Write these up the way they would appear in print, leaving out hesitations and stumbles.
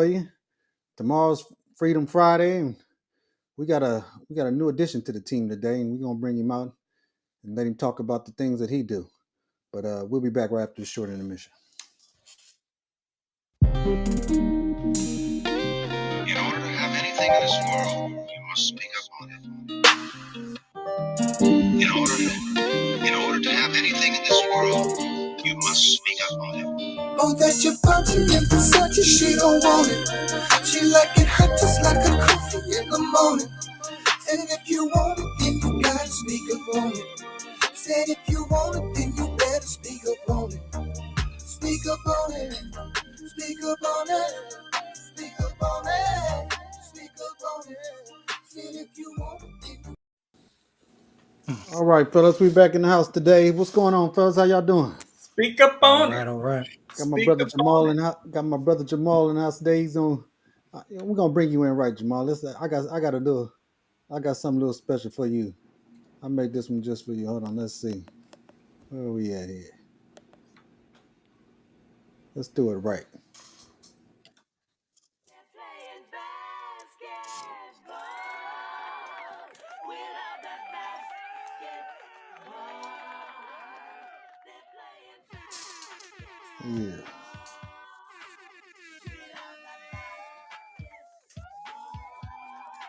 you. Tomorrow's Freedom Friday, and we got a new addition to the team today, and we're gonna bring him out and let him talk about the things that he do. But we'll be back right after this short intermission. In order to have anything in this world, you must speak up on it. In order to have anything in this world, you must speak up on it. Oh, that your body and Versace, she don't want it. She like it hot just like a coffee in the morning. And if you want it, then you gotta speak up on it. Said if you want it, then you better speak up on it. Speak up on it. Speak up on it. Speak up on it. Speak up on it. Said if you want it, then you... All right, fellas, we back in the house today. What's going on, fellas? How y'all doing? Speak up All on it. right, all right. Got my Speak brother up on Jamal it. in got my brother Jamal in the house today. He's on. We're gonna bring you in right, Jamal. Listen, I got something a little special for you. I made this one just for you. Hold on, let's see. Where are we at here? Let's do it right. Yeah.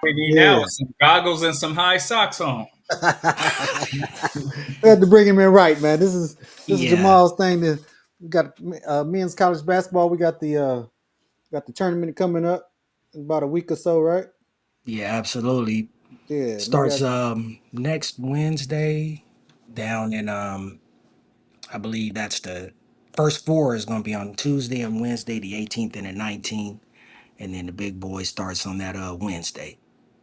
We need now Yeah. is some goggles and some high socks on. We had to bring him in right, man. This is Yeah, Jamal's thing. That we got men's college basketball. We got the tournament coming up in about a week or so, right? yeah, absolutely. Yeah, we got. Starts next Wednesday down in I believe that's the first four is gonna be on Tuesday and Wednesday, the 18th and the 19th, and then the big boy starts on that Wednesday.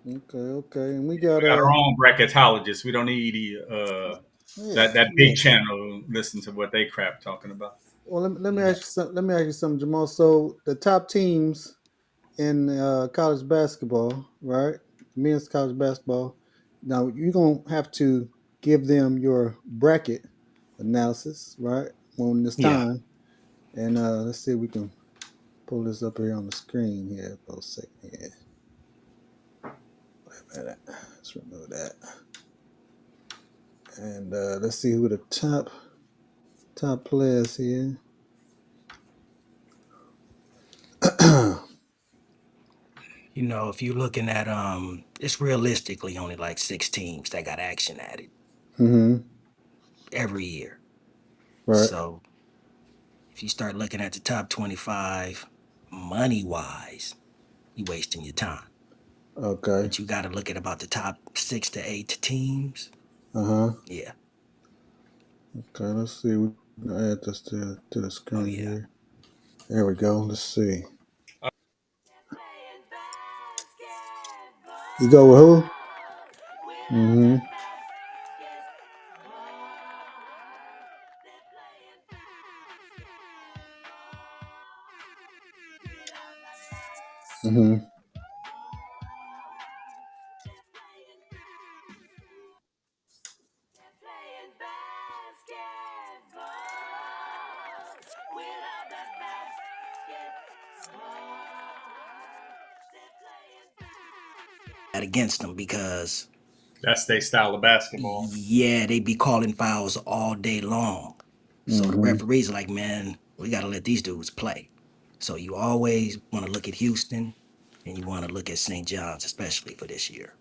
Okay, and we We got got our own bracketologists. We don't need yeah, that yeah. big channel to listen to what they crap talking about. Well, let me Yeah. ask you something. Let me ask you something, Jamal. So the top teams in college basketball, right? Men's college basketball. Now you're gonna have to give them your bracket analysis, right? When it's Yeah. time, and let's see if we can pull this up here on the screen here for a second. Here, wait a minute. Let's remove that, and let's see who the top players here. If you're looking at it's realistically only like six teams that got action at it Mm-hmm. every year. Right. So if you start looking at the top 25 money wise, you wasting your time. Okay. But you got to look at about the top 6 to 8 teams. Uh huh. Yeah. Okay. Let's see. We can add this to the Oh screen yeah. here. There we go. Let's see. You go with who? Mm-hmm. Mm-hmm. That against them because That's their style of basketball. yeah, they be calling fouls all day long. So the Mm-hmm. referees are like, man, we got to let these dudes play. So you always want to look at Houston and you want to look at St. John's, especially for this year.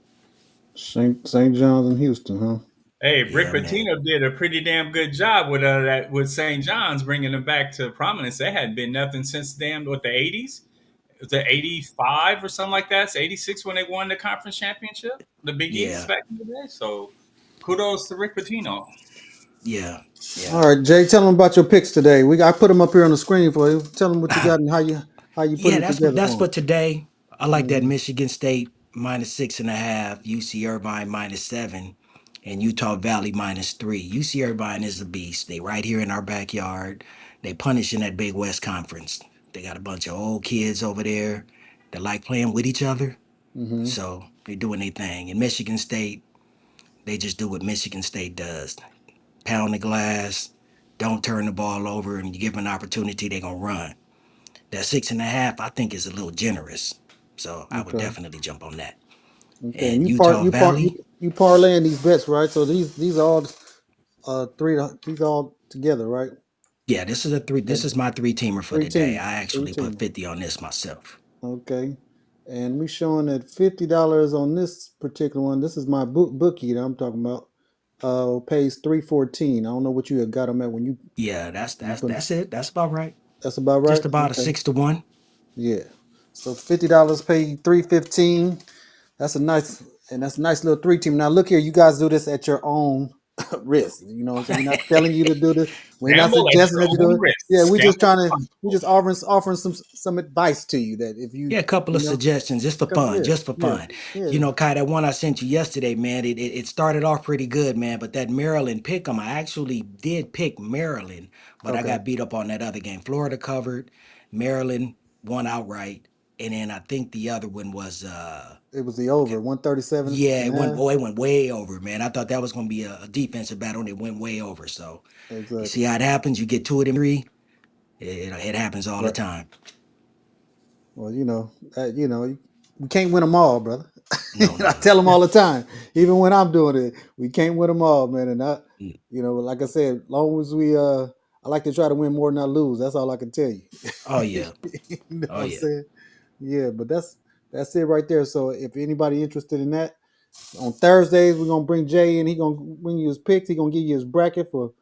St. John's in Houston, huh? Hey, Rick Yeah, man. Pitino did a pretty damn good job with with St. John's, bringing them back to prominence. They hadn't been nothing since the 80s. It was the 85 or something like that. It's 86 when they won the conference championship, the Big East Yeah, back in the day. So kudos to Rick Pitino. yeah, All yeah. right, Jay. Tell them about your picks today. I put them up here on the screen for you. Tell them what you got and how you put Yeah, it together that's for for them. today. I like that Mm-hmm. Michigan State -6.5, UC Irvine -7, and Utah Valley -3. UC Irvine is a beast. They right here in our backyard. They punishing that Big West Conference. They got a bunch of old kids over there that like playing with each other. Mm-hmm. So they doing their thing. And Michigan State, they just do what Michigan State does. Pound the glass, don't turn the ball over, and you give them an opportunity, they're gonna run. That 6.5, I think, is a little generous. So I would Okay. definitely jump on that. Okay. And And Utah Valley, you parlaying these bets, right? So these are all these all together, right? yeah, this is a three. Okay. This is my three-teamer for Three the day. teams. I Three actually put teams. 50 on this myself. Okay. And we showing that $50 on this particular one. This is my bookie that I'm talking about. Pays 314. I don't know what you had got them at when you Yeah, that's when you that's put. that's it. That's about right. That's about right. Just about a Okay. 6-1. Yeah. So $50 pay 315. That's a nice that's a nice little three team. Now look here, you guys do this at your own risk. You know, so we're not telling you to do this. We're not Gamble at suggesting your that you do own it. Yeah, risk. we're just Gamble trying to we're responsible. just offering some advice to you that if you Yeah, a couple you of know suggestions just for come fun, yeah just for yeah fun. yeah Kai, that one I sent you yesterday, man, it started off pretty good, man. But that Maryland pick 'em, I actually did pick Maryland, but I okay. got beat up on that other game. Florida covered, Maryland won outright, and then I think the other one was It was the over 137 yeah, and it a went half. oh, it went way over, man. I thought that was gonna be a defensive battle, and it went way over. So you see Exactly. how it happens. You get two of them three, it happens all the Right. time. Well, we can't win them all, brother. No, I no, tell no. them all the time, even when I'm doing it, we can't win them all, man. And Mm. like I said, long as I like to try to win more than I lose. That's all I can tell you. Oh yeah. You know Oh what I'm yeah. saying? Yeah, but that's it right there. So if anybody interested in that, on Thursdays we're gonna bring Jay and he gonna bring you his picks. He gonna give you his bracket for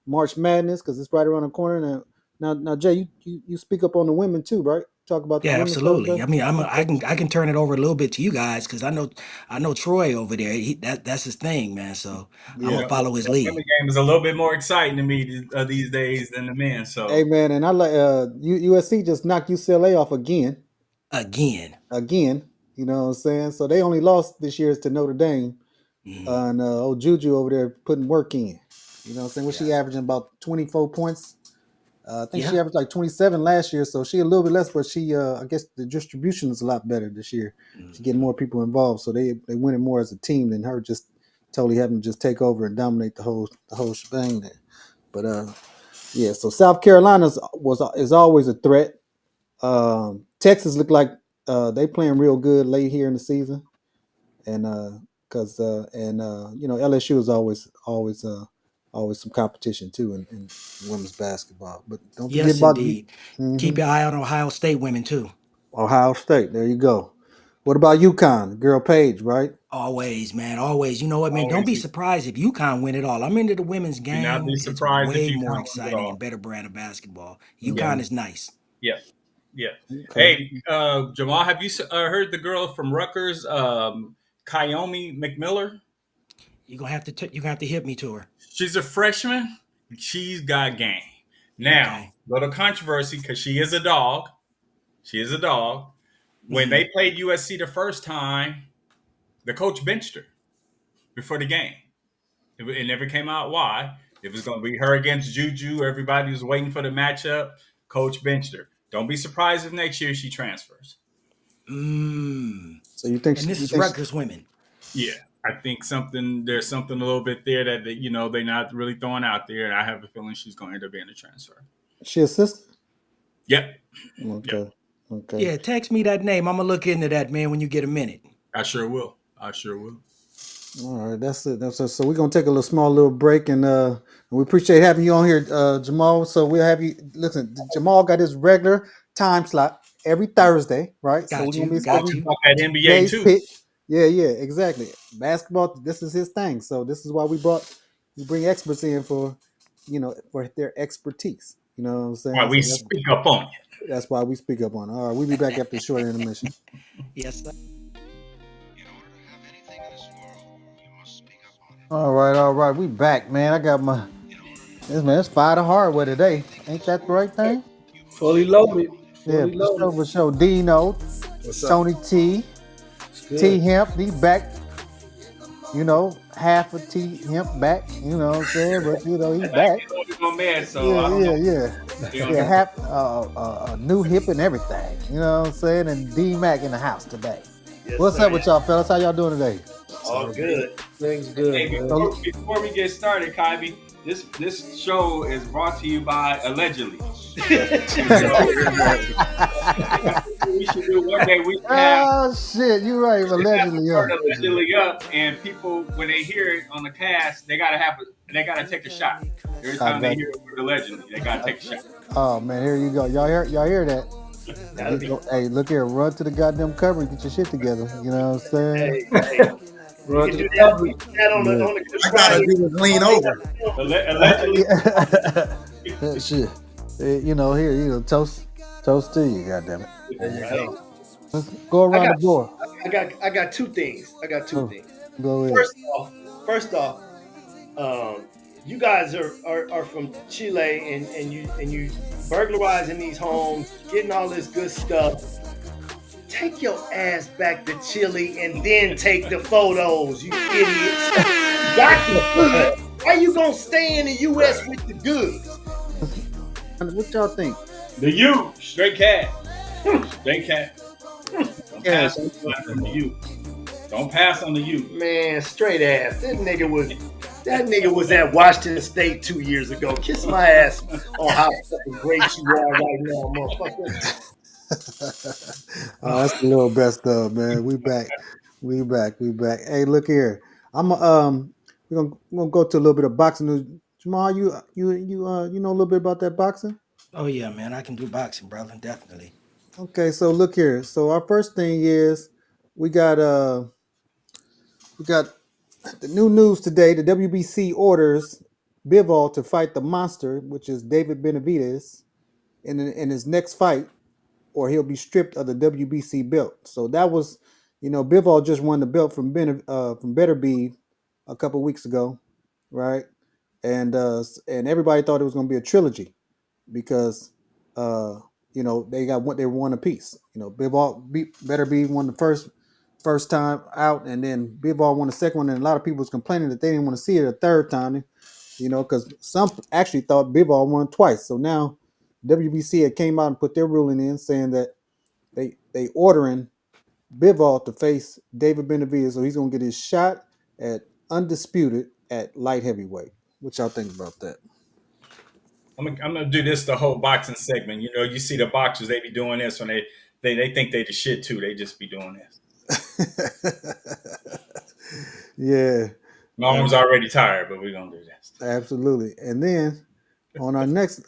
March Madness because it's right around the corner. Now, Jay, you speak up on the women too, right? Talk about the Yeah, women absolutely. Thursday. I mean, I Okay. can I can turn it over a little bit to you guys because I know Troy over there. That's his thing, man. So I'm Yeah. gonna Yeah, follow his the women lead game is a little bit more exciting to me these days than the men. Hey So man, and I like USC just knocked UCLA off again. again. You know what I'm saying? So they only lost this year to Notre Dame, Mhm. and old Juju over there putting work in. You know what I'm saying? Was Yeah, she averaging about 24 points? I think she yeah. averaged like 27 last year, so she a little bit less, but she I guess the distribution is a lot better this year. She's getting Mhm. more people involved, so they winning more as a team than her just totally having to just take over and dominate the whole shebang there. But yeah, so South Carolina is always a threat. Texas look like they playing real good late here in the season, and because LSU is always some competition too in women's basketball. But don't forget Yes, about indeed. Keep mhm, your eye on Ohio State women too. Ohio State. There you go. What about UConn? Girl Page, right? Always, man. Always. You know what, man? Don't always be surprised if UConn win it all. I'm into the women's do not be game. It's surprised if way you more count it exciting and all. better brand of basketball. Yeah, UConn Hmm. is nice. yeah, yeah. Okay. Hey, Jamal, have you heard the girl from Rutgers, Kayomi McMiller? You're gonna have to hit me to her. She's a freshman. She's got game. Now, Okay. little controversy because she is a dog. She is a dog. When Hmm. they played USC the first time, the coach benched her before the game. It never came out why. It was going to be her against Juju. Everybody was waiting for the matchup. Coach benched her. Don't be surprised if next year she transfers. Mm. So you think And this you is think Rutgers women. Yeah, I think there's something a little bit there that they're not really throwing out there, and I have a feeling she's going to end up being a transfer. she a sister? Yep, yep, Okay. Okay. Yeah, text me that name. I'm gonna look into that, man, when you get a minute. I sure will. I sure will. All right, that's it. That's it. So we're gonna take a little break, and we appreciate having you on here, Jamal. So we'll have you listen. Jamal got his regular time slot every Thursday, right? So we're Got gonna you, be Oh, got we expecting you. talk that NBA Jay's too. pick. Yeah, yeah, exactly. Basketball. This is his thing. So this is why we bring experts in for their expertise. You know what I'm Why saying? we So speak up on it. that's why we speak up on it. All right, we'll be back after the short intermission. Yes, sir. In order to have anything in this world, you must speak up on it. All right. We back, man. I got my it's fire the hardware today. Ain't that the right thing? You must Fully speak up loaded. on it. Yeah, Fully loaded. for sure. Dino, What's up? Tony T, It's T good. Hemp, he back. Half of T Hemp back. You know what I'm saying? But he And I back. get on with my man, so Yeah, I don't know yeah, what yeah. they on Yeah, here. half a new hip and everything. You know what I'm saying? And D Mac in the house today. Yes, What's sir. up with y'all fellas? How y'all doing today? All good. Things Hey, good, man. So before we get started, Kylie, this show is brought to you by allegedly. So we should do one day. We should have Oh shit, you're right. the Allegedly, word allegedly up, and people when they hear it on the cast, they gotta take a shot every I time they got hear you. the word allegedly. They gotta take a shot. Oh man, here you go. Y'all hear that? That'll be Hey, look here, run to the goddamn cover and get your shit together. You know what I'm saying? hey. You Run can to do the that. cover. You can do that Yeah. on the Good I gotta Friday. do is lean over. Allegedly, Yeah. Shit. You know, here, toast to you, goddamn it. There you Hey, go. Let's go I around got the board. I got two things. I got two Oh, things. go ahead. First off, you guys are from Chile and you burglarizing these homes, getting all this good stuff. Take your ass back to Chile and then take the photos, you idiots. You got the goods. How you gonna stay in the U.S. with the goods? What y'all think? the U, straight cash, straight cash. Don't Yes. pass on the U. Don't pass on the U. Man, straight ass. That nigga was at Washington State 2 years ago. Kiss my ass on how fucking great you are right now, motherfucker. That's the little best of, man. We back. We back. We back. Hey, look here. We're gonna go to a little bit of boxing news. Jamal, you know a little bit about that boxing? Oh yeah, man, I can do boxing, brother. Definitely. Okay, so look here. So our first thing is we got we got the new news today. The WBC orders Bivol to fight the monster, which is David Benavidez, in his next fight, or he'll be stripped of the WBC belt. So that was, Bivol just won the belt from Beterbiev a couple weeks ago, right? And everybody thought it was going to be a trilogy because they won a piece. Bivol Beterbiev won the first time out, and then Bivol won the second one, and a lot of people was complaining that they didn't want to see it a third time, because some actually thought Bivol won twice. So now WBC had came out and put their ruling in saying that they ordering Bivol to face David Benavidez, so he's gonna get his shot at undisputed at light heavyweight. What y'all think about that? I'm gonna do this the whole boxing segment. You know, you see the boxers, they be doing this when they think they the shit too. They just be doing this. Yeah, My arm's already tired, but we're gonna do this. absolutely. And then on our next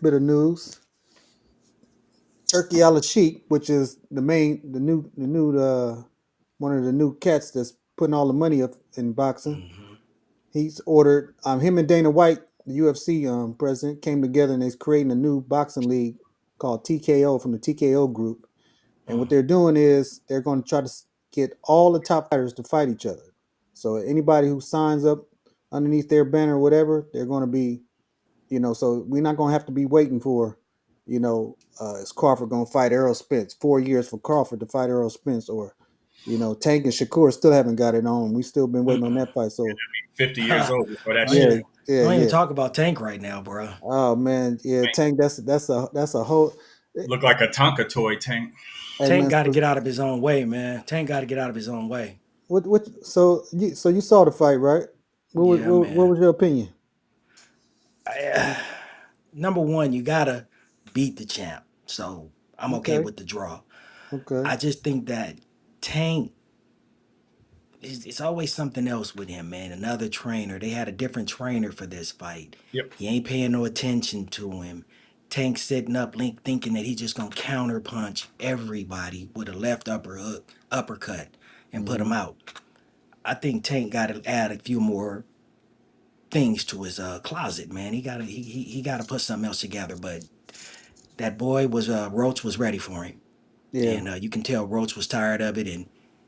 bit of news, Turkey Al Sheikh, which is the new one of the new cats that's putting all the money up in boxing. Hmm. He's ordered him and Dana White, the UFC president, came together and they're creating a new boxing league called TKO from the TKO group. And what they're doing is they're going to try to get all the top fighters to fight each other. So anybody who signs up underneath their banner or whatever, they're going to be, so we're not going to have to be waiting for, is Crawford going to fight Errol Spence? 4 years for Crawford to fight Errol Spence, or, Tank and Shakur still haven't got it on. We still been waiting on that fight. So 50 years old before that don't shit. yeah, even yeah, don't even yeah. talk about Tank right now, bro. Oh man, yeah, Tank. That's a whole. Look like a Tonka toy tank. Hey Tank man, got to get out of his own way, man. Tank got to get out of his own way. what? So you saw the fight, right? What was Yeah, what man. was your opinion? Number one, you gotta beat the champ. So I'm okay Okay, with the draw. okay, I just think that Tank it's always something else with him, man. Another trainer. They had a different trainer for this fight. Yep. He ain't paying no attention to him. Tank sitting up, Link thinking that he just gonna counter punch everybody with a left uppercut, and put him hmm out. I think Tank got to add a few more things to his closet, man. He got to put something else together. But that boy was Roach was ready for him, yeah. and you can tell Roach was tired of it, and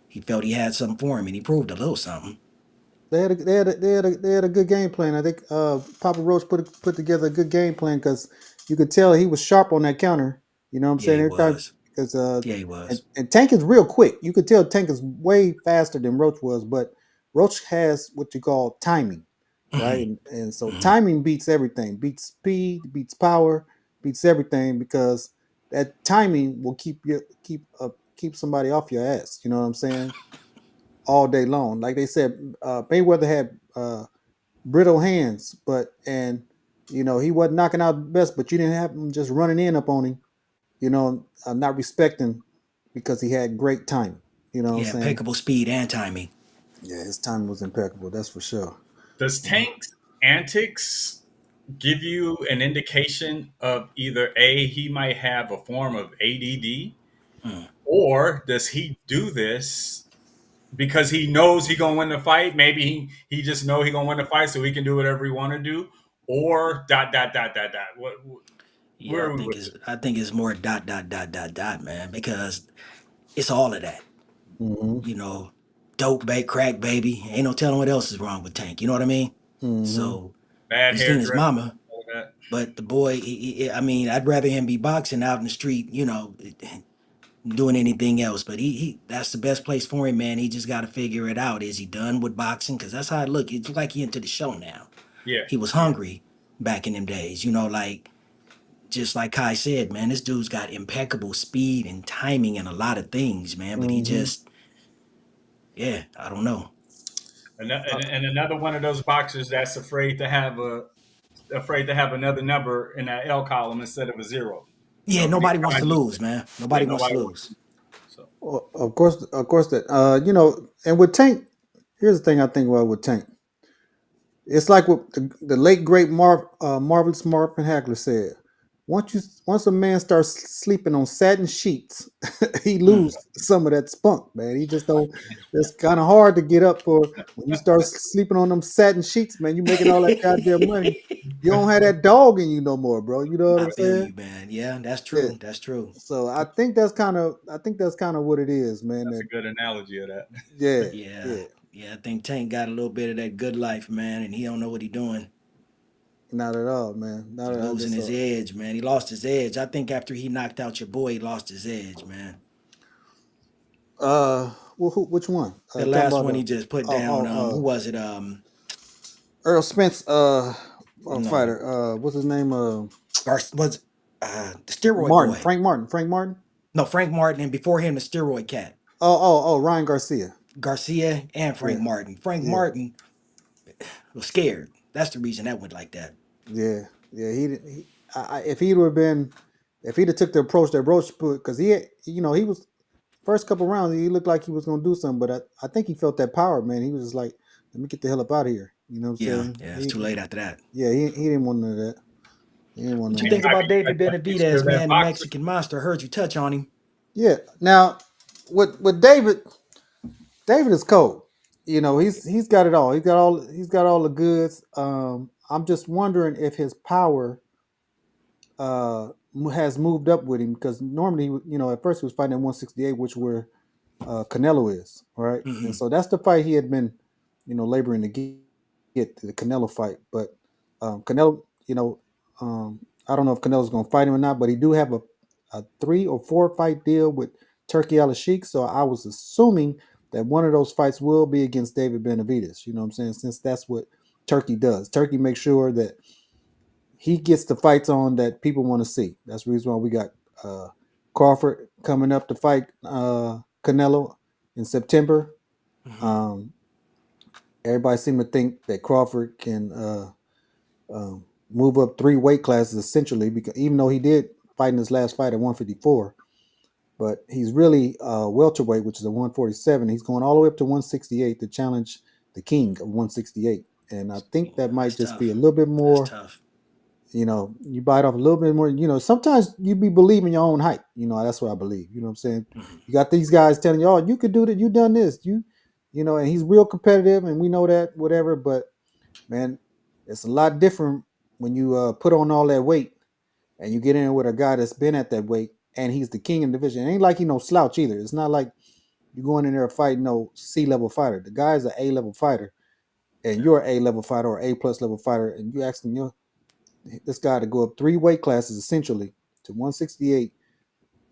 he felt he had something for him, and he proved a little something. They had a good game plan. I think Papa Roach put together a good game plan because you could tell he was sharp on that counter. You know what I'm Yeah, saying? he Every time was. because Yeah, he was. and Tank is real quick. You could tell Tank is way faster than Roach was, but Roach has what you call timing, right? Hmm. And so Hmm. timing beats everything, beats speed, beats power, beats everything because that timing will keep somebody off your ass. You know what I'm saying? All day long. Like they said, Mayweather had brittle hands, but and he wasn't knocking out the best, but you didn't have him just running in up on him, not respecting because he had great timing. You know what I'm Yeah, saying? impeccable speed and timing. Yeah, his timing was impeccable. That's for sure. Does Tank's antics give you an indication of either A, he might have a form of ADD, Mm. or does he do this because he knows he gonna win the fight? Maybe he just know he gonna win the fight, so he can do whatever he want to do, or dot dot dot dot dot. Yeah, Where are we with it? I think it's more dot dot dot dot dot, man, because it's all of that. Mm-hmm. You know, dope, crack, baby. Ain't no telling what else is wrong with Tank. You know what I mean? Mm-hmm. So Bad you seen his hairdresser, mama, all that. but the boy, I mean, I'd rather him be boxing out in the street, doing anything else. But that's the best place for him, man. He just got to figure it out. Is he done with boxing? Because that's how it look. It's like he into the show now. Yeah, He was yeah. hungry back in them days. Like just like Kai said, man, this dude's got impeccable speed and timing and a lot of things, man. But he Mm-hmm. just, yeah, I don't know. And another one of those boxers that's afraid to have another number in that L column instead of a zero. Yeah, Because nobody wants to anytime, lose, man. yeah, Nobody wants to nobody wants lose. to. So Well, of course that and with Tank, here's the thing I think about with Tank. It's like what the late great marvelous Marvin Hagler said. Once a man starts sleeping on satin sheets, he Mm. lose some of that spunk, man. He just don't. It's kind of hard to get up for when you start sleeping on them satin sheets, man. You making all that goddamn money. You don't have that dog in you no more, bro. You know what I I'm feel saying? you, man. Yeah, that's Yeah. true. That's true. So I think that's kind of what it is, man. that's a That good analogy of that. yeah, Yeah, yeah. yeah. I think Tank got a little bit of that good life, man, and he don't know what he doing. Not at all, man. Not He at all. losing Just his edge, man. He lost his edge. I think after he knocked out your boy, he lost his edge, man. which one? The Talking last about one he just put down, who was it? Earl Spence, No, fighter. What's his name? Was the steroid Martin. boy? Frank Martin. Frank Martin. No, Frank Martin, and before him, the steroid cat, Oh. Ryan Garcia. Garcia, and Yeah, Frank Martin. Frank yeah, Martin was scared. That's the reason that went like that. yeah, yeah. If he'd have been, if he'd have took the approach that Roach put, because he was first couple rounds, he looked like he was gonna do something, but I think he felt that power, man. He was just like, let me get the hell up out of here. You know what I'm Yeah, saying? yeah. It's too late after that. Yeah, he didn't want none of that. He didn't want What none you of think that. Might about be David a taste Benavidez, of that man, the boxer. Mexican monster? Heard you touch on him. Yeah. Now, with David is cold. He's got it all. He's got all the goods. I'm just wondering if his power has moved up with him because normally, at first he was fighting at 168, which where Canelo is, right? And Hmm. so that's the fight he had been, laboring to get to the Canelo fight. But Canelo, I don't know if Canelo's going to fight him or not, but he do have a 3 or 4 fight deal with Turkey Al Sheikh. So I was assuming that one of those fights will be against David Benavidez. You know what I'm saying? Since that's what Turkey does. Turkey makes sure that he gets the fights on that people want to see. That's the reason why we got uh, Crawford coming up to fight Canelo in September. Hmm. Um, Everybody seem to think that Crawford can move up 3 weight classes essentially, because even though he did fight in his last fight at 154, but he's really welterweight, which is a 147. He's going all the way up to 168 to challenge the king of 168. And I think that Yeah, might that's just be a tough. little bit That's more. tough. You bite off a little bit more. Sometimes you be believing your own hype. That's what I believe. You know what I'm saying? Hmm. You got these guys telling you, "Oh, you could do that. You done this. And he's real competitive, and we know that. Whatever." But man, it's a lot different when you put on all that weight and you get in with a guy that's been at that weight, and he's the king in the division. It ain't like he no slouch either. It's not like you going in there fighting no C-level fighter. The guy's an A-level fighter, and you're an A-level fighter or A-plus level fighter, and you asking this guy to go up 3 weight classes essentially to 168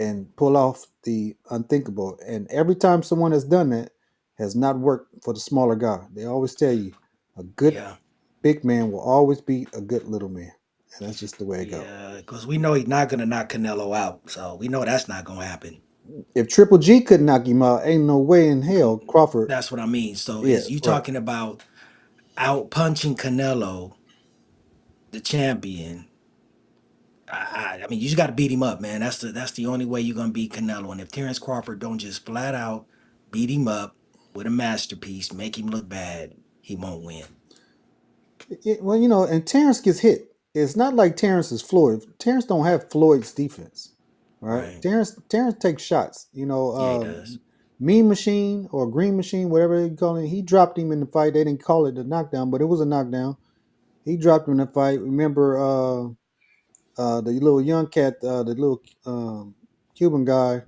and pull off the unthinkable. And every time someone has done that, has not worked for the smaller guy. They always tell you a good Yeah, big man will always beat a good little man, and that's just the way it goes. yeah. Because we know he's not gonna knock Canelo out, so we know that's not gonna happen. If Triple G could knock him out, ain't no way in hell Crawford. That's what I mean. So Yeah, is you right. talking about? out punching Canelo, the champion. I mean, you just got to beat him up, man. That's the only way you're gonna beat Canelo. And if Terrence Crawford don't just flat out beat him up with a masterpiece, make him look bad, he won't win. Well, and Terrence gets hit. It's not like Terrence is Floyd. Terrence don't have Floyd's defense, right? Right? Terrence takes shots. Yeah, he does. Mean Machine or Green Machine, whatever they call it. He dropped him in the fight. They didn't call it a knockdown, but it was a knockdown. He dropped him in the fight. Remember, the little young cat, the little Cuban guy.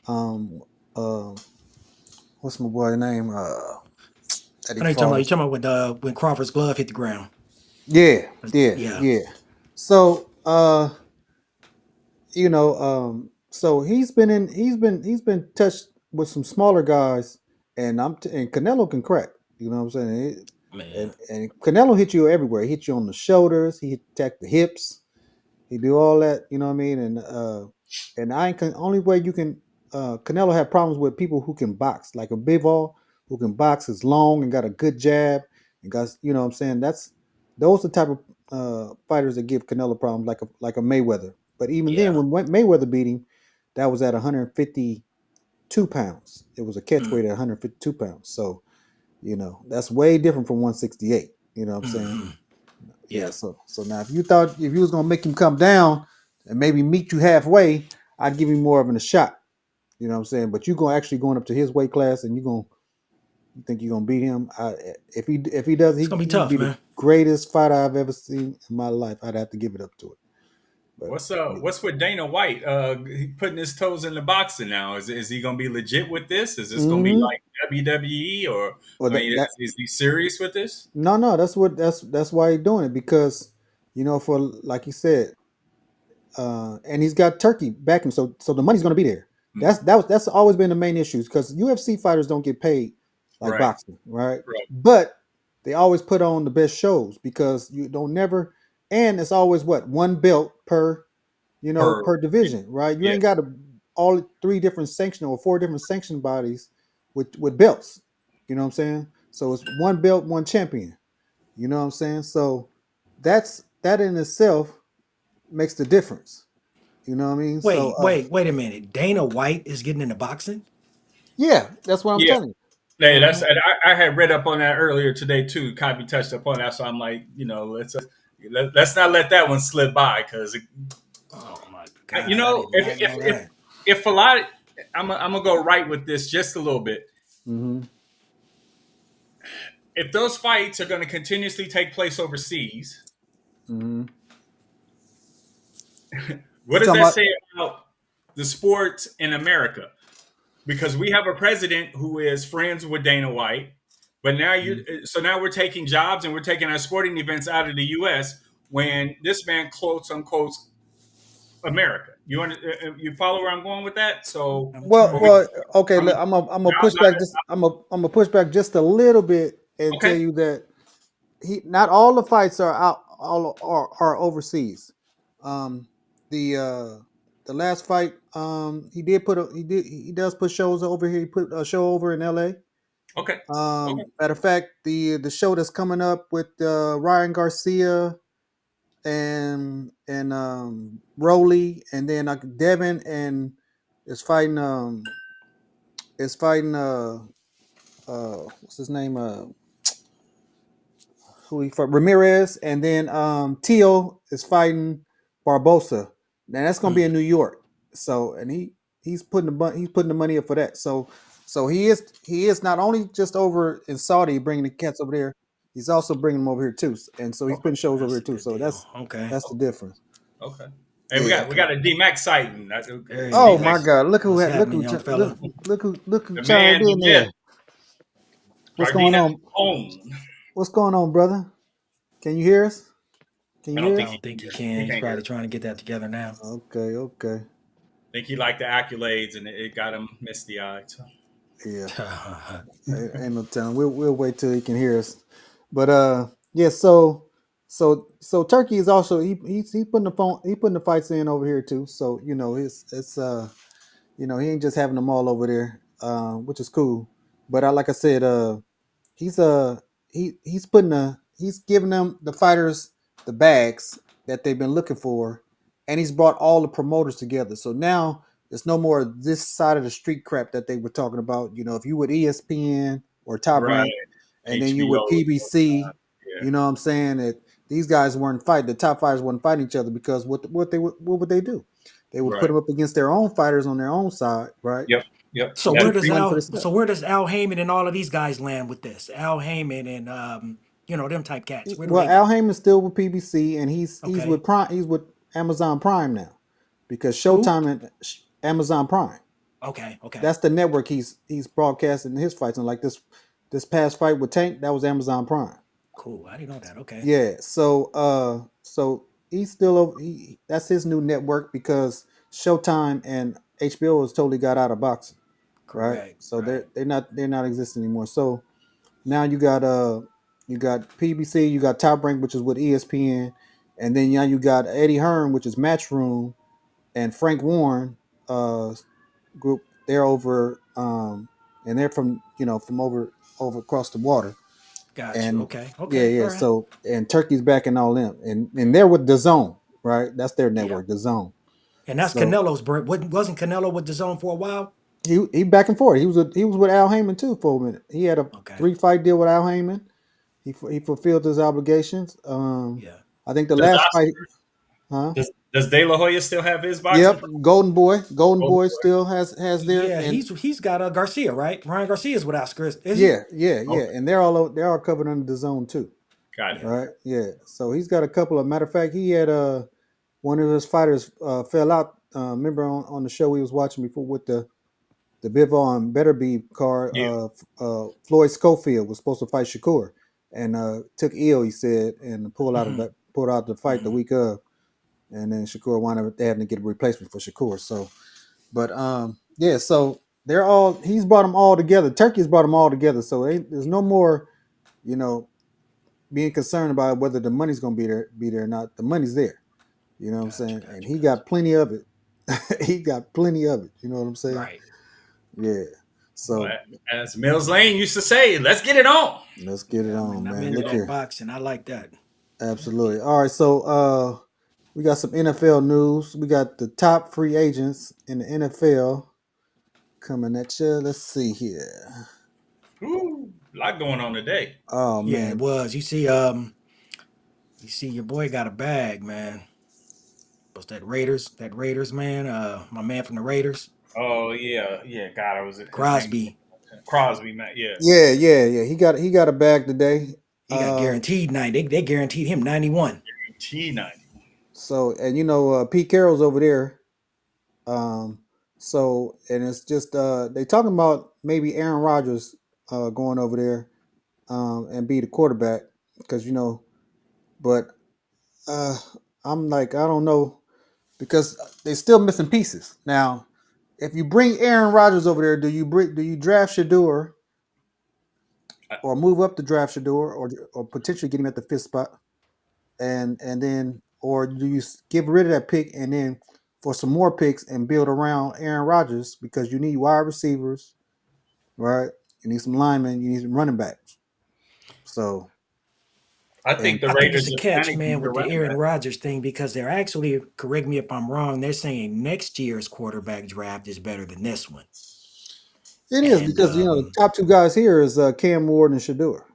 Um, uh, what's my boy's name? That he I know you're talking about. fought. You're talking about when Crawford's glove hit the ground. Yeah, yeah, Yeah. yeah. So, so he's been touched with some smaller guys, and and Canelo can crack. You know what I'm saying? Man. And Canelo hit you everywhere. He hit you on the shoulders. He attacked the hips. He do all that. You know what I mean? And only way you can Canelo had problems with people who can box, like a Bivol who can box, is long and got a good jab and got, what I'm saying. Those are the type of fighters that give Canelo problems, like a Mayweather. But even then, Yeah. when Mayweather beat him, that was at 152 pounds. It was a catch weight at 152 pounds. So that's way different from 168. You know what I'm saying? Mhm. Yeah. Yeah. So now, if you was gonna make him come down and maybe meet you halfway, I'd give him more of a shot. You know what I'm saying? But you actually going up to his weight class, and you think you're gonna beat him? If he does, It's gonna be he'd tough, be the man. greatest fighter I've ever seen in my life. I'd have to give it up to it. But What's with Dana White? He putting his toes in the boxing now. Is he gonna be legit with this? Is this gonna be hmm like WWE, or well, I mean, is he serious with this? no, that's why he's doing it, because for, like you said, and he's got Turkey backing, so the money's going to be there. Mm, That's always been the main issue, because UFC fighters don't get paid like right, boxing, right? right. But they always put on the best shows, because you don't never, and it's always one belt Per per division, right? You yeah, ain't got all three different sanction or four different sanction bodies with belts. You know what I'm saying? So it's one belt, one champion. You know what I'm saying? So that in itself makes the difference. You know what I mean? So Wait a minute. Dana White is getting into boxing? yeah, that's what I'm yeah. telling you. Hey, Uh-huh. and I had read up on that earlier today too. Copy touched upon that, so I'm like, let's not let that one slip by, because Oh my you God, I know did if not if know if that. if a lot, I'm gonna go right with this just a little bit. Mm-hmm. If those fights are going to continuously take place overseas, Mm-hmm. what You does talking that about? say about the sports in America? Because we have a president who is friends with Dana White, but now we're taking jobs and we're taking our sporting events out of the U.S. when this man quotes unquote America. You follow where I'm going with that? So I'm Well, trying what to. we, well, okay. I'm I'm gonna not, push not back just I'm gonna push back just a little bit and tell okay. you that not all the fights are out all are overseas. Um, the uh, the last fight, he does put shows over here. He put a show over in L.A. Okay. Okay. Matter of fact, the show that's coming up with Ryan Garcia and Rowley, and then Devin and is fighting is fighting what's his name, who he fought, Ramirez, and then Tio is fighting Barbosa. Now that's gonna be Mm. in New York. So, and he's putting the money up for that. So he is not only just over in Saudi bringing the cats over there, he's also bringing them over here too. And so he's Okay. putting shows over That's here a too. good So deal. that's Okay. that's the difference. Okay. Hey, we Yeah. got we Okay. got a D Max sighting. There he Oh D my Max, is. God! What's happening, young fella? Look who the chimed man, the in myth, there. What's going Jardina on? Home. What's going on, brother? Can you hear us? Can I you don't hear I think us? he don't think he can. can. He He's can't hear probably us. trying to get that together now. Okay, okay. I think he liked the accolades, and it got him misty eyed. So. Yeah, ain't no telling. We'll wait till he can hear us. But yeah. So Turkey is also he putting the fights in over here too. So it's he ain't just having them all over there, which is cool. But like I said, he's he's he's giving them the fighters the bags that they've been looking for, and he's brought all the promoters together. So now there's no more this side of the street crap that they were talking about. You know, if you with ESPN or Top Right. Rank, and then you with HBO. PBC, Yeah. you know what I'm saying, that these guys weren't fighting. The top fighters weren't fighting each other because what would they do? They would put Right. them up against their own fighters on their own side, right? Yep. Yep. So That's where does One for Al? the step. So where does Al Heyman and all of these guys land with this? Al Heyman and them type cats. Where do Well, they Al go? Heyman's still with PBC, and he's Okay. with Prime. He's with Amazon Prime now, because Who? Showtime and Amazon Prime. Okay. Okay. That's the network he's broadcasting his fights on. Like this past fight with Tank, that was Amazon Prime. Cool. I didn't know that. Okay. Yeah. So he's still over. That's his new network because Showtime and HBO has totally got out of boxing, right? Correct. So Right. they're not existing anymore. So now you got PBC, you got Top Rank, which is with ESPN, and then now you got Eddie Hearn, which is Matchroom, and Frank Warren group. They're over and they're from from over across the water. Got you. And Okay. yeah, Okay. yeah. All right. So and Turkey's back and all them. And they're with the Zone, right? That's their Yeah. network, the Zone. And that's So Canelo's bird. Wasn't Canelo with the zone for a while? he back and forth. He was with Al Heyman too for a minute. He had a Okay. 3-fight deal with Al Heyman. He fulfilled his obligations. Yeah. I think the does last Oscar, fight, huh? does De La Hoya still have his boxing? Yep, Golden Boy. Golden Oh, Boy still has their Yeah. and He's got Garcia, right? Ryan Garcia's with Oscar, is he? yeah, okay. and they're all covered under the Zone too, Got it. Yeah. right? Yeah, so he's got a couple of matter of fact, he had one of his fighters fell out. Remember on the show we was watching before with the Bivol and Better Be card. Yeah. Floyd Schofield was supposed to fight Shakur, and took ill. He said, and Mhm. pulled out the fight the Mhm. week of, and then Shakur wound up having to get a replacement for Shakur. So, but yeah, so he's brought them all together. Turkey's brought them all together. So there's no more, you know, being concerned about whether the money's gonna be there or not. The money's there. You know what I'm Got you. saying? Got And you. he Got got plenty of it. He got plenty of it. You know what I'm you. saying? Right. Yeah. Well, So as Mills Lane used to say, let's get it on. let's get it Yeah. on, I'm man. into Look that here. boxing. I like that. Absolutely. All right. So we got some NFL news. We got the top free agents in the NFL coming at you. Let's see here. Ooh, a lot going on today. Oh Yeah, it man. was. You see, your boy got a bag, man. What's that Raiders? That Raiders man. My man from the Raiders, Oh yeah, yeah. God, I was his name Crosby. Crosby, man. Yeah, Yeah. He got a bag today. He got guaranteed 90. They guaranteed him 91. T90. So and Pete Carroll's over there. Um so and it's just they talking about maybe Aaron Rodgers going over there and be the quarterback because but uh I'm like I don't know because they're still missing pieces. Now, if you bring Aaron Rodgers over there, do you draft Shador Uh, or move up to draft Shador or potentially get him at the fifth spot and then or do you get rid of that pick and then for some more picks and build around Aaron Rodgers because you need wide receivers, right? You need some linemen, you need some running backs. So I and think the I think it's Raiders a just catch, panicked man, with their with the running Aaron back. Rodgers thing because they're actually, correct me if I'm wrong, they're saying next year's quarterback draft is better than this one. it is And because the top two guys here is Cam Ward and Shador.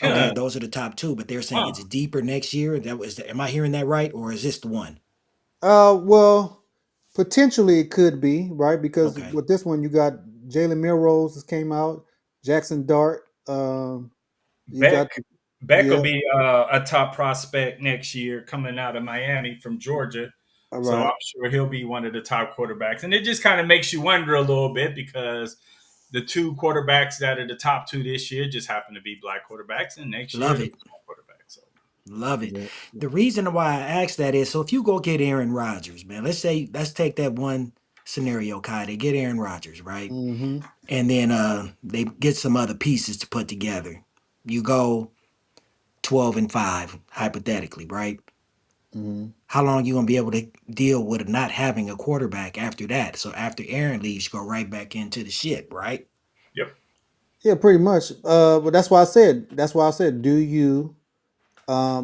okay, Huh. those are the top two, but they're saying Huh. it's deeper next year. Am I hearing that right, or is this the one? Well, potentially it could be right because Okay. with this one you got Jalen Milrose that came out, Jackson Dart. You got Beck Beck will yeah, be a top prospect next year coming out of Miami from Georgia. all So right. I'm sure he'll be one of the top quarterbacks. And it just kind of makes you wonder a little bit because the two quarterbacks that are the top two this year just happen to be black quarterbacks, and next year Love it'll it. be black quarterbacks. So Love it. Yeah. The reason why I asked that is so if you go get Aaron Rodgers, man, let's take that one scenario, Kai. They get Aaron Rodgers, right? Mm-hmm. And then they get some other pieces to put together. You go 12-5, hypothetically, right? Mm-hmm. How long you gonna be able to deal with not having a quarterback after that? So after Aaron leaves, you go right back into the shit, right? yep. Yeah, pretty much. But that's why I said. That's why I said. Do you?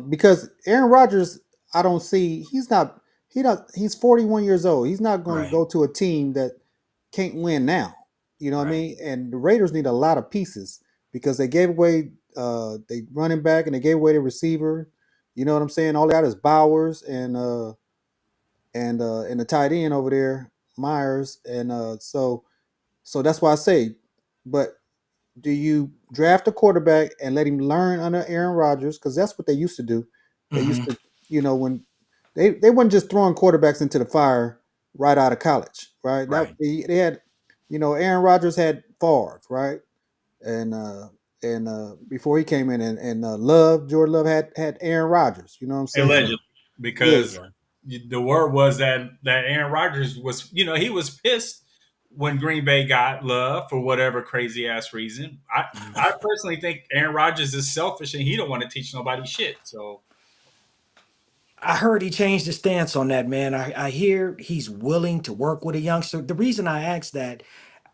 Because Aaron Rodgers, I don't see. He's not. He not. He's 41 years old. He's not going to Right. go to a team that can't win now. You know what I Right. mean? And the Raiders need a lot of pieces because they gave away they running back and they gave away the receiver. You know what I'm saying? All they got is Bowers and the tight end over there, Myers, and so that's why I say. But do you draft a quarterback and let him learn under Aaron Rodgers? Because that's what they used to do. They used Hmm. to, when they weren't just throwing quarterbacks into the fire right out of college, right? That Right. they had, Aaron Rodgers had Favre, right? And before he came in, and Jordan Love had Aaron Rodgers. You know what I'm saying? Allegedly, Yeah. because Yeah. the word was that Aaron Rodgers was, he was pissed when Green Bay got Love for whatever crazy ass reason. I personally think Aaron Rodgers is selfish and he don't want to teach nobody shit. So I heard he changed his stance on that, man. I hear he's willing to work with a youngster. The reason I asked that,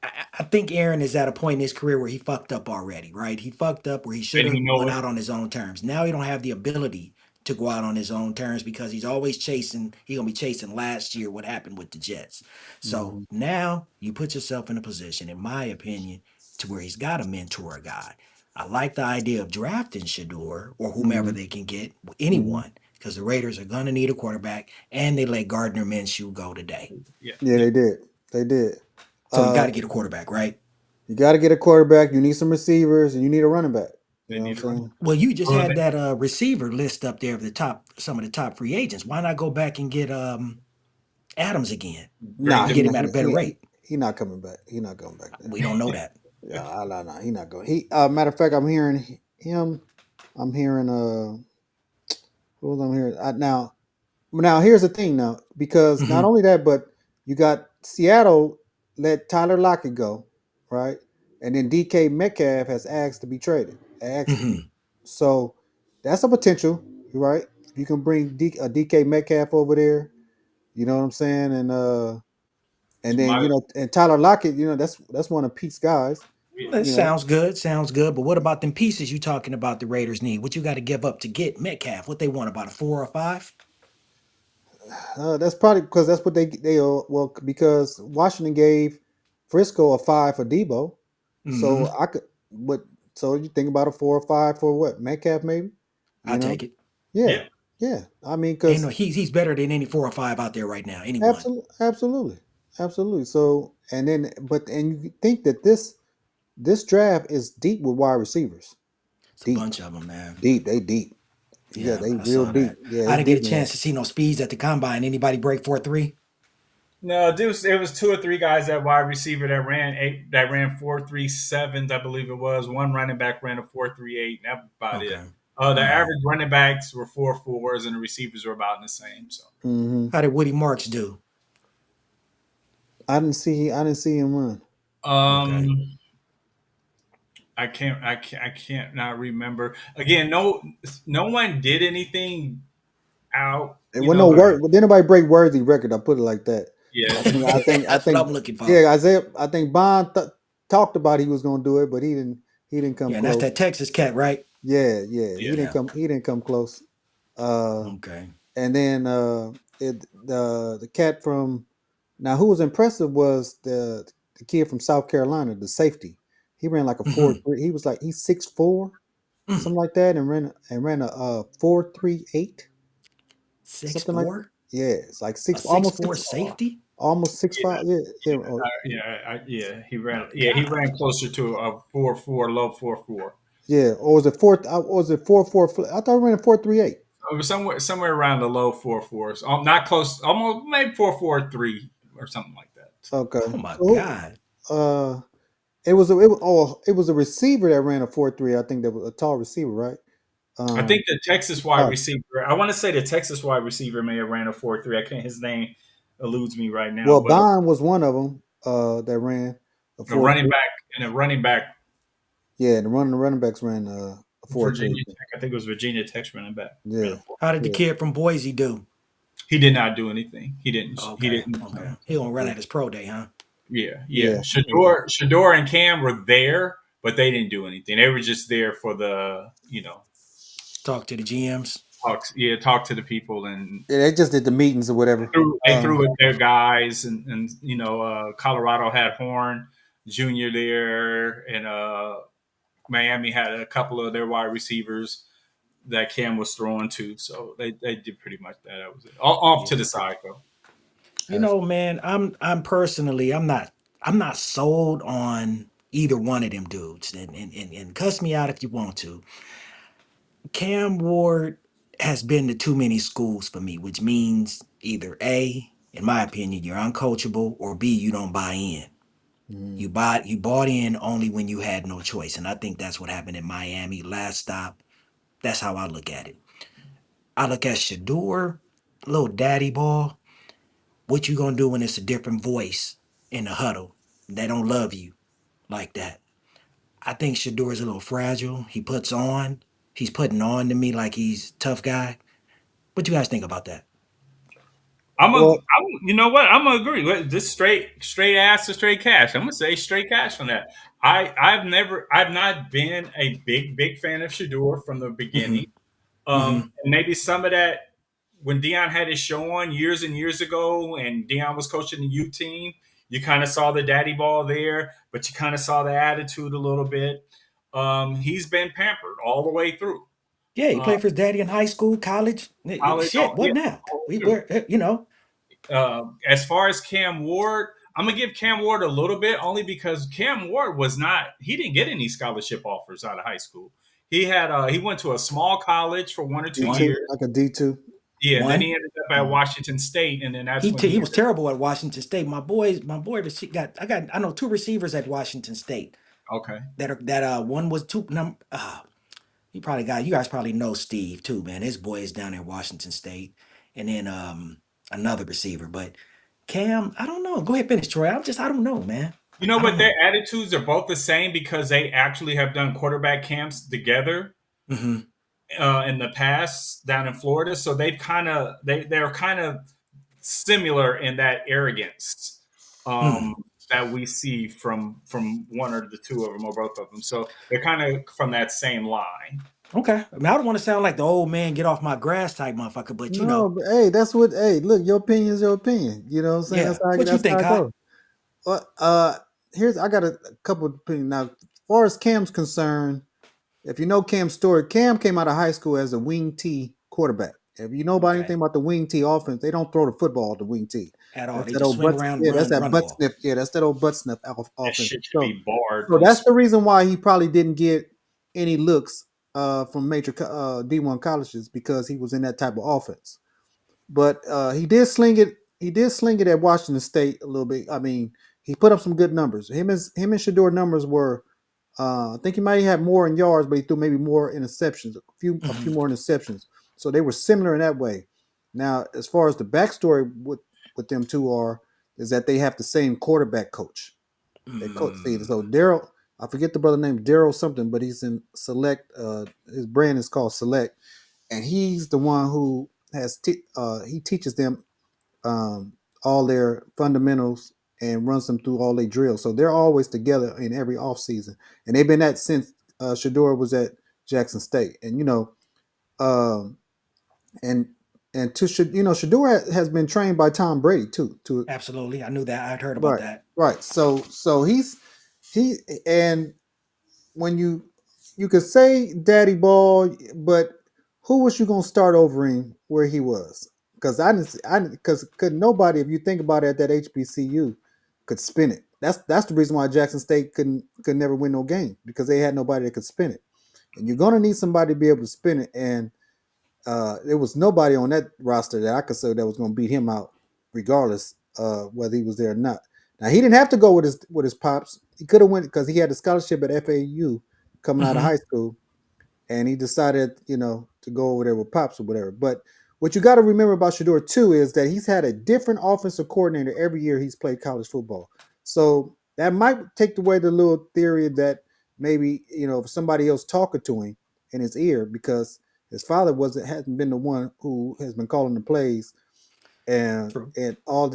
I think Aaron is at a point in his career where he fucked up already, right? He fucked up where he should and have he know went it. out on his own terms. Now he don't have the ability to go out on his own terms because he's always chasing. He gonna be chasing last year what happened with the Jets. So Mhm. now you put yourself in a position, in my opinion, to where he's got to mentor a guy. I like the idea of drafting Shador or whomever Mhm. they can get, Mhm. anyone, because the Raiders are gonna need a quarterback, and they let Gardner Minshew go today. Yeah, Yeah, yeah, they did. They did. So you got Uh, to get a quarterback, right? you got to get a quarterback. You need some receivers, and you need a running back. You they know what I'm need to run. saying? Well, you just Well, had that receiver list up there of the top, some of the top free agents. Why not go back and get Adams again bring Nah, and them. get him at a better rate? he not coming back. He not going back there. We don't know that. Yeah, nah, he not going. He matter of fact, I'm hearing him. I'm hearing who was I'm hearing now. Now here's the thing now, because not Hmm. only that, but you got Seattle let Tyler Lockett go, right? And then DK Metcalf has asked to be traded. Asked to be. Hmm. So that's a potential, right? If you can bring DK Metcalf over there, you know what I'm saying, and So then my and Tyler Lockett, that's one of Pete's guys, That you know. sounds good. Sounds good. But what about them pieces you talking about the Raiders need? What you got to give up to get Metcalf? What they want, about a 4 or 5? That's probably because that's what well, because Washington gave Frisco a 5 for Debo, Hmm. so I could. But so you think about a 4 or 5 for what Metcalf maybe, I you know? take it. Yeah, yeah, yeah. I mean, Ain't no, because he's better than any 4 or 5 out there right now. Anyone? absolutely. So and you think that this draft is deep with wide receivers, It's a deep, bunch of them, man. they deep. Yeah, Yeah, they I real saw deep. that. Yeah, I it's didn't get deep a in there. chance to see no speeds at the combine. Anybody break 4.3? no, there was two or three guys at wide receiver that ran 4.37s, I believe it was. One running back ran a 4.38. That's about it. Okay. The All right. average running backs were 4.4s, and the receivers were about the same. So Hmm. How did Woody Marks do? I didn't see him run. um, Okay. I can't not remember. Again, no one did anything out. It wasn't no All right. word. Didn't nobody break worthy record. I put it like that. Yeah, I That's what think, I'm looking for. yeah, Isaiah. I think Bond talked about he was going to do it, but he didn't. He didn't come Yeah, and that's close. that Texas cat, right? Yeah, yeah, yeah. Yeah. He didn't come close. Uh, Okay. and then the cat from now who was impressive was the kid from South Carolina, the safety. He ran like a Hmm. 4.3. He was like he's 6'4", Mm. something like that, and ran a 4.38. Six Something like four, yeah, it's like a six, 6'4" safety. almost six Yeah, five. Yeah, yeah. yeah. He ran. Yeah, he ran closer to a 4.4, low 4.4. Yeah. Or was it four? Was it 4.4? I thought it ran 4.38. It was somewhere around the low 4.4s. Not close, almost maybe 4.43 or something like that. So Oh Okay. my So God. it was a receiver that ran a 4.3. I think that was a tall receiver, right? I think the Texas wide Oh, receiver. I want to say the Texas wide receiver may have ran a 4.3. I can't. His name eludes me right now, well, but Bond was one of them. That ran a a four running three. back and a running back, Yeah, the running backs ran a 4.3. Virginia Tech. I think it was Virginia Tech's running back. Ran Yeah, a 4. How did the yeah, kid from Boise do? He did not do anything. He didn't. He Okay. didn't. Okay. He gonna run yeah, at his pro day, huh? Yeah, yeah. yeah. Shador and Cam were there, but they didn't do anything. They were just there for the Talk to the GMs. talk to the people, and Yeah, they just did the meetings or whatever. they threw with their guys, and Colorado had Horn Jr. there, and Miami had a couple of their wide receivers that Cam was throwing to. So they did pretty much that. That was it. Off to the side though. Man, I'm personally I'm not sold on either one of them dudes. And cuss me out if you want to. Cam Ward has been to too many schools for me, which means either A, in my opinion, you're uncoachable, or B, you don't buy in. Mm. You bought in only when you had no choice. And I think that's what happened in Miami. Last stop. That's how I look at it. I look at Shador, little daddy ball. What you gonna do when it's a different voice in the huddle? They don't love you like that. I think Shador's a little fragile. He's putting on to me like he's a tough guy. What you guys think about that? Well, You know what? I'm gonna agree. This straight ass to straight cash. I'm gonna say straight cash on that. I've not been a big fan of Shador from the Hmm. beginning. Hmm. And maybe some of that when Dion had his show on years and years ago, and Dion was coaching the youth team, you kind of saw the daddy ball there, but you kind of saw the attitude a little bit. He's been pampered all the way through. Yeah, he Uh, played for his daddy in high school, college. College, Shit, what yeah, now? all We through. were, you know. As far as Cam Ward, I'm gonna give Cam Ward a little bit only because Cam Ward he didn't get any scholarship offers out of high school. He went to a small college for 1 or 2 D2, One, years. like a D2. Yeah, and then he one. ended up at Washington State, and then that's when He he was ended. terrible at Washington State. My boy, I know two receivers at Washington State Okay, that one was you guys probably know Steve too, man. His boy is down in Washington State, and then another receiver. But Cam, I don't know. Go ahead, finish, Troy. I don't know, man. you know I don't what? Their know. attitudes are both the same because they actually have done quarterback camps together Hmm. in the past down in Florida. So they're kind of similar in that arrogance Hmm. that we see from one or the two of them or both of them. So they're kind of from that same line. Okay. I mean, I don't want to sound like the old man get off my grass type motherfucker, but No, but hey, that's what. Hey, look, your opinion is your opinion. You know what I'm saying? yeah. What you That's how think, I Kai? go. Well, here's I got a couple of opinions now. As far as Cam's concerned, if you know Cam's story, Cam came out of high school as a wing T quarterback. If you know about Okay. anything about the wing T offense, they don't throw the football the wing T. At all. That's They that just old swing butt. around, Yeah, that's run that the butt ball. sniff. Yeah, that's that old butt sniff That offense. shit should be barred So from that's the school. reason why he probably didn't get any looks from major D1 colleges because he was in that type of offense. But he did sling it. He did sling it at Washington State a little bit. I mean, he put up some good numbers. Him and Shador numbers were. I think he might have had more in yards, but he threw maybe more interceptions, a few Hmm. more interceptions. So they were similar in that way. Now, as far as the backstory with them two is that they have the same quarterback coach. They coach. See, so Mm. Daryl, I forget the brother name, Daryl something, but he's in Select. His brand is called Select, and he's the one who he teaches them all their fundamentals and runs them through all their drills. So they're always together in every off season, and they've been that since Shador was at Jackson State. And um, and Shador has been trained by Tom Brady too. To Absolutely. I knew that. I'd heard about right, that. right. So he and when you could say Daddy Ball, but who was you gonna start over in where he was? Because because could nobody, if you think about it, at that HBCU could spin it. That's the reason why Jackson State could never win no game because they had nobody that could spin it. And you're gonna need somebody to be able to spin it. And there was nobody on that roster that I could say that was gonna beat him out, regardless whether he was there or not. Now he didn't have to go with his pops. He could have went because he had a scholarship at FAU coming out of Hmm. high school, and he decided, to go over there with pops or whatever. But what you got to remember about Shador too is that he's had a different offensive coordinator every year he's played college football. So that might take away the little theory that maybe if somebody else talking to him in his ear because his father hasn't been the one who has been calling the plays and True. all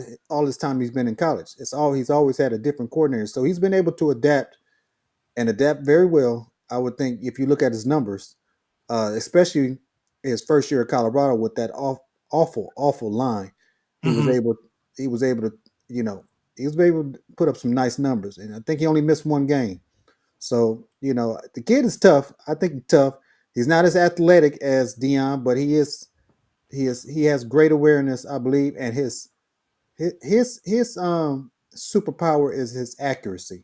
this time he's been in college. He's always had a different coordinator, so he's been able to adapt and adapt very well. I would think if you look at his numbers, especially his first year at Colorado with that awful line, he was Mhm. able he was able to you know he was able to put up some nice numbers, and I think he only missed one game. So the kid is tough. I think he's tough. He's not as athletic as Dion, but he has great awareness, I believe, and his superpower is his accuracy.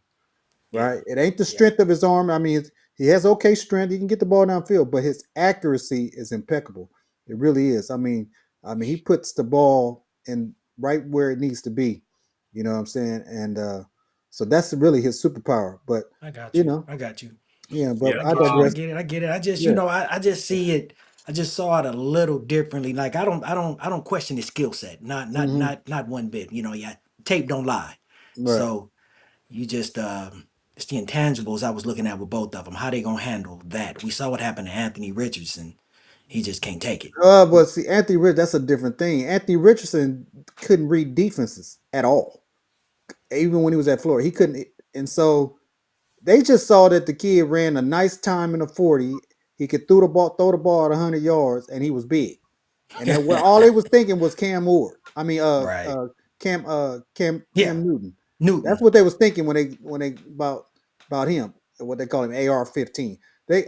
Yeah. Right? It ain't the Yeah. strength of his arm. I mean, he has okay strength. He can get the ball downfield, but his accuracy is impeccable. It really is. I mean, he puts the ball in right where it needs to be. You know what I'm saying? And so that's really his superpower. But I got you you. know, I got you. yeah. But Yeah. I I get you. I digress. get it. I get it. I just, Yeah. I just see it. I just saw it a little differently. Like I don't question his skill set. Hmm. Not one bit. Yeah, tape don't lie. Right. So you just, it's the intangibles I was looking at with both of them. How they gonna handle that? We saw what happened to Anthony Richardson. He just can't take it. But see, Anthony Rich, that's a different thing. Anthony Richardson couldn't read defenses at all, even when he was at Florida. He couldn't, and so they just saw that the kid ran a nice time in a 40. He could throw the ball at 100 yards, and he was big. And that what all they was thinking was Cam Ward. I mean, Right. Cam Yeah. Newton. That's Newton. what they was thinking when they about him. What they call him AR-15. They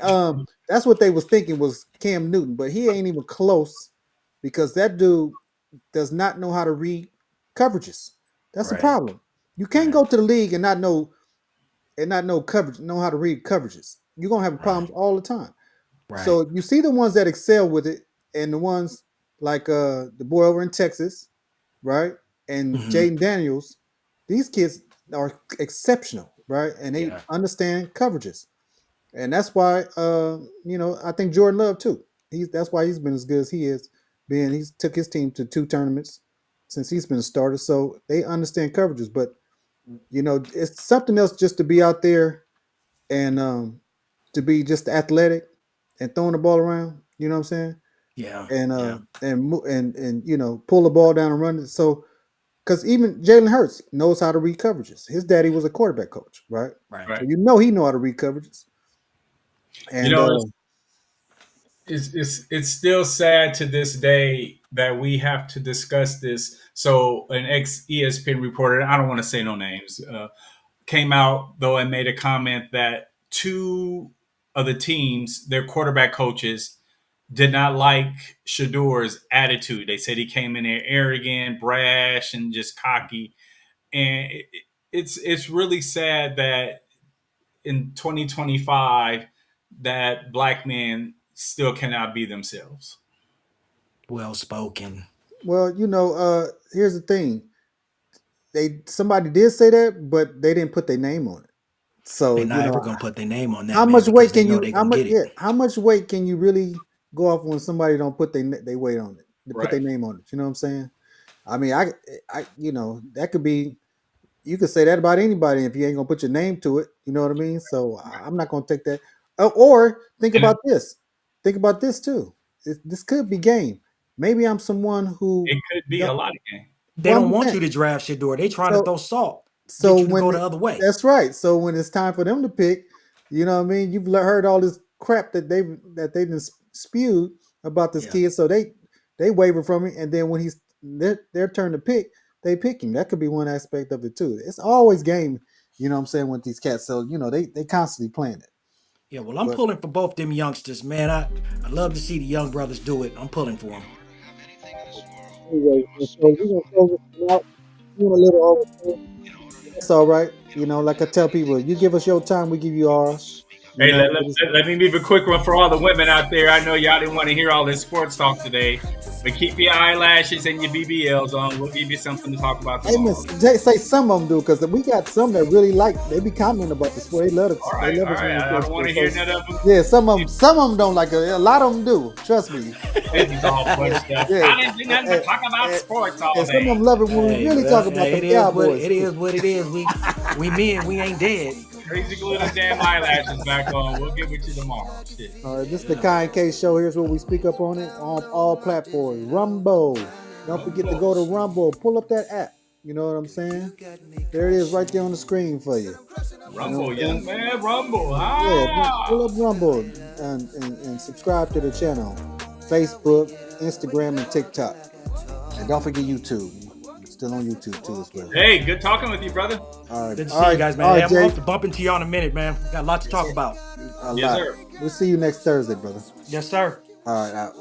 that's what they was thinking was Cam Newton, but he ain't even close because that dude does not know how to read coverages. That's the Right. problem. You can't Right. go to the league and not know coverage, know how to read coverages. You're gonna have Right. problems all the time. Right. So you see the ones that excel with it, and the ones like the boy over in Texas, right? And Hmm. Jaden Daniels, these kids are exceptional, right? And they Yeah. understand coverages. And that's why I think Jordan Love too. That's why he's been as good as he is. Being he's took his team to two tournaments since he's been a starter. So they understand coverages, but it's something else just to be out there and to be just athletic and throwing the ball around. You know what I'm saying? Yeah. And Yeah. pull the ball down and run it. So because even Jalen Hurts knows how to read coverages. His daddy was a quarterback coach, right? Right. So Right. he know how to read coverages. You And know, it's still sad to this day that we have to discuss this. So an ex ESPN reporter, I don't want to say no names, came out though and made a comment that two of the teams, their quarterback coaches, did not like Shador's attitude. They said he came in there arrogant, brash, and just cocky. And it's really sad that in 2025 that black men still cannot be themselves. Well spoken. well, here's the thing. Somebody did say that, but they didn't put their name on it. So, They're not ever gonna put their name on how that, man, much because weight they can know you they're gonna get it. how much weight can you really go off when somebody don't put their weight on it? They put their Right. name on it. You know what I'm saying? I mean, that could be you could say that about anybody if you ain't gonna put your name to it. You know what I mean? So I'm not gonna take that. Or think And about this. Think about this too. This could be game. Maybe I'm someone who it could be a don't. lot of games. They Well, don't I'm want saying you to draft Shador. They trying to so. throw salt, So get you to when go the other way. that's right. So when it's time for them to pick, you know what I mean. You've heard all this crap that they've been spewed about this Yeah. kid. So they waver from it, and then when he's their turn to pick, they pick him. That could be one aspect of it too. It's always game. You know what I'm saying with these cats. So they constantly playing it. Yeah. Well, I'm But pulling for both them youngsters, man. I love to see the young brothers do it. I'm pulling for them. anyway, so we're gonna close this out. Doing a little over. That's all right. Like I tell people, you give us your time, we give you ours. You Hey, know, let, let, let me leave a quick one for all the women out there. I know y'all didn't want to hear all this sports talk today, but keep your eyelashes and your BBLs on. We'll give you something to talk about Hey, tomorrow. Say some of them do because we got some that really like. They be commenting about the sport. They love it. All They right, love all us when right. we I play don't want to sport. hear So, none of them. yeah, some of them don't like it. A lot of them do. Trust me. It's all fun stuff. Yeah, I didn't do nothing but talk about and, sports all and some of day. them love it when we Hey, really well, talk about hey, the Cowboys it too. is what it is. We men, we ain't dead. Crazy glue the damn eyelashes back on. We'll get with you tomorrow. Shit. All right, this is the Kind K Show. Here's where we speak up on it on all platforms. Rumble. Don't forget to go to Rumble. Pull up that app. You know what I'm saying? There it is right there on the screen for you. Rumble, what I'm young man, Rumble. Yeah, pull Ah, up Rumble and subscribe to the channel. Facebook, Instagram, and TikTok. And don't forget YouTube. It's still on YouTube too as well. hey, good talking with you, brother. All right. Good to All see right. you guys, man. All Hey, right, I'm Jay. hope to bump into you all in a minute, man. Got a lot to talk about. A Yes, lot. sir. We'll see you next Thursday, brother. Yes, sir. All right.